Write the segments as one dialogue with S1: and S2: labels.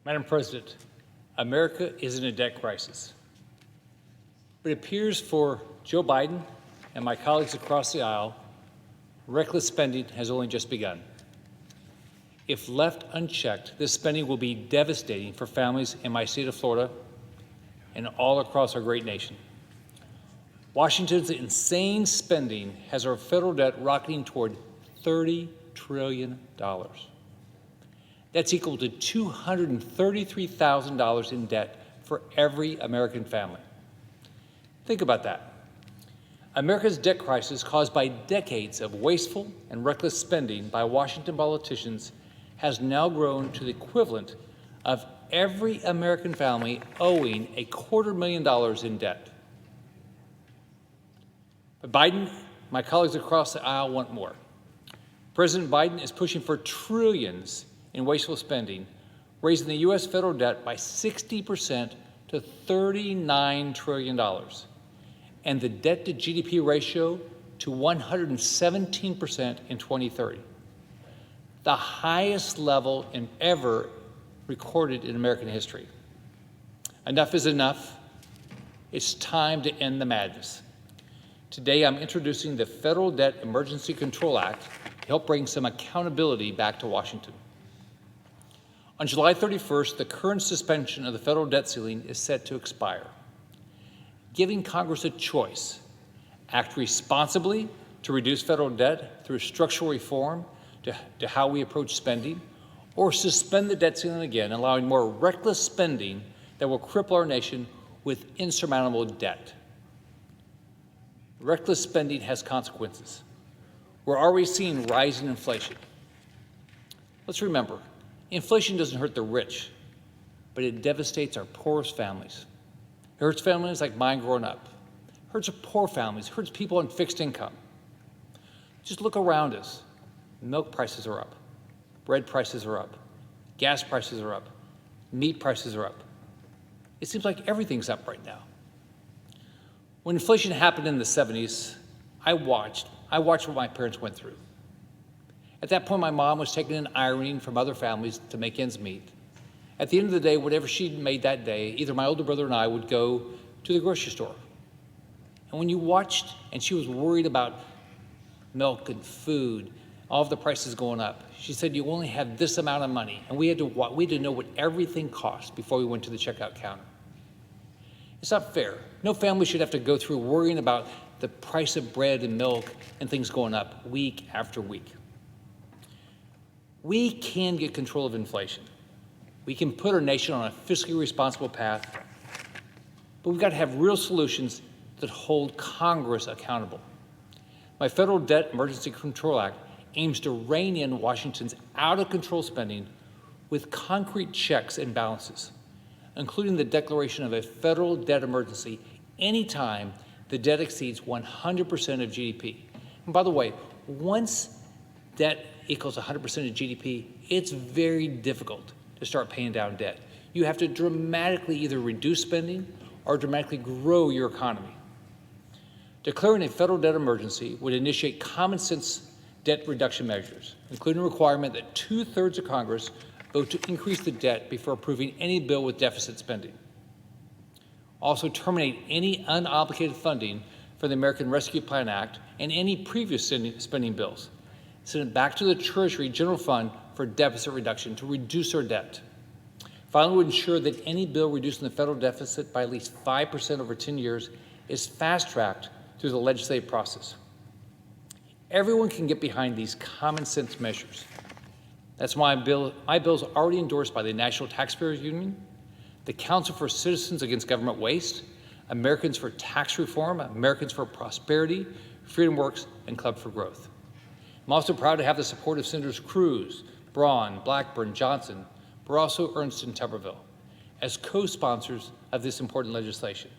S1: Madam President, America is in a debt crisis. But it appears for Joe Biden and my colleagues across the aisle, reckless spending has only just begun. If left unchecked, this spending will be devastating for families in my state of Florida and all across our great nation. Washington's insane spending has our federal debt rocketing toward $30 trillion. That's equal to $233,000 in debt for every American family. Think about that. America's debt crisis, caused by decades of wasteful and reckless spending by Washington politicians, has now grown to the equivalent of every American family owing $250,000 in debt. But Biden, my colleagues across the aisle, want more. President Biden is pushing for trillions in wasteful spending, raising the U.S. federal debt by 60% to $39 trillion, and the debt-to-GDP ratio to 117% in 2030, the highest level ever recorded in American history. Enough is enough. It's time to end the madness. Today, I'm introducing the Federal Debt Emergency Control Act to help bring some accountability back to Washington. On July 31st, the current suspension of the federal debt ceiling is set to expire, giving Congress a choice: act responsibly to reduce federal debt through structural reform to how we approach spending, or suspend the debt ceiling again, allowing more reckless spending that will cripple our nation with insurmountable debt. Reckless spending has consequences. We're already seeing rising inflation. Let's remember, inflation doesn't hurt the rich, but it devastates our poorest families. It hurts families like mine growing up. It hurts poor families. It hurts people on fixed income. Just look around us. Milk prices are up. Bread prices are up. Gas prices are up. Meat prices are up. It seems like everything's up right now. When inflation happened in the 70s, I watched what my parents went through. At that point, my mom was taking in ironing from other families to make ends meet. At the end of the day, whatever she made that day, either my older brother and I would go to the grocery store. And when you watched, and she was worried about milk and food, all of the prices going up, she said, you only have this amount of money. And we had to know what everything cost before we went to the checkout counter. It's not fair. No family should have to go through worrying about the price of bread and milk and things going up week after week. We can get control of inflation. We can put our nation on a fiscally responsible path, but we've got to have real solutions that hold Congress accountable. My Federal Debt Emergency Control Act aims to rein in Washington's out-of-control spending with concrete checks and balances, including the declaration of a federal debt emergency anytime the debt exceeds 100% of GDP. And by the way, once debt equals 100% of GDP, it's very difficult to start paying down debt. You have to dramatically either reduce spending or dramatically grow your economy. Declaring a federal debt emergency would initiate common sense debt reduction measures, including a requirement that 2/3 of Congress vote to increase the debt before approving any bill with deficit spending. Also, terminate any unobligated funding for the American Rescue Plan Act and any previous spending bills. Send it back to the Treasury General Fund for deficit reduction to reduce our debt. Finally, would ensure that any bill reducing the federal deficit by at least 5% over 10 years is fast-tracked through the legislative process. Everyone can get behind these common sense measures. That's why my bill is already endorsed by the National Taxpayers Union, the Council for Citizens Against Government Waste, Americans for Tax Reform, Americans for Prosperity, Freedom Works, and Club for Growth. I'm also proud to have the support of Senators Cruz, Braun, Blackburn, Johnson, but also Ernst and Tuberville as co-sponsors of this important legislation.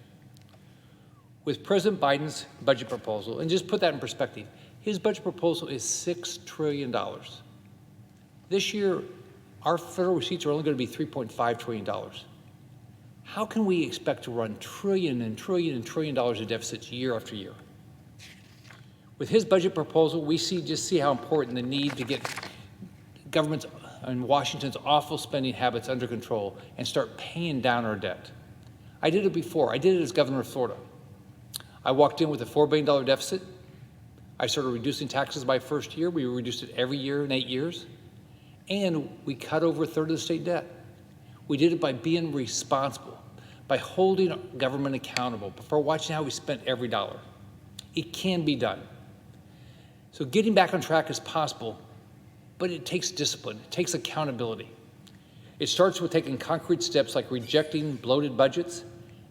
S1: With President Biden's budget proposal, and just put that in perspective, his budget proposal is $6 trillion. This year, our federal receipts are only going to be $3.5 trillion. How can we expect to run trillion and trillion and trillion dollars in deficits year after year? With his budget proposal, we see how important the need to get government's and Washington's awful spending habits under control and start paying down our debt. I did it before. I did it as governor of Florida. I walked in with a $4 billion deficit. I started reducing taxes my first year. We reduced it every year in 8 years. And we cut over a third of the state debt. We did it by being responsible, by holding government accountable, for watching how we spent every dollar. It can be done. So getting back on track is possible, but it takes discipline, it takes accountability. It starts with taking concrete steps like rejecting bloated budgets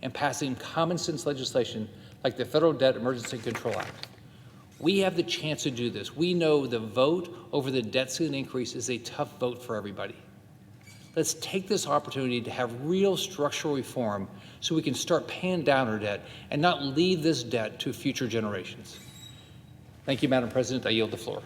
S1: and passing common sense legislation like the Federal Debt Emergency Control Act. We have the chance to do this. We know the vote over the debt ceiling increase is a tough vote for everybody. Let's take this opportunity to have real structural reform so we can start paying down our debt and not leave this debt to future generations. Thank you, Madam President. I yield the floor.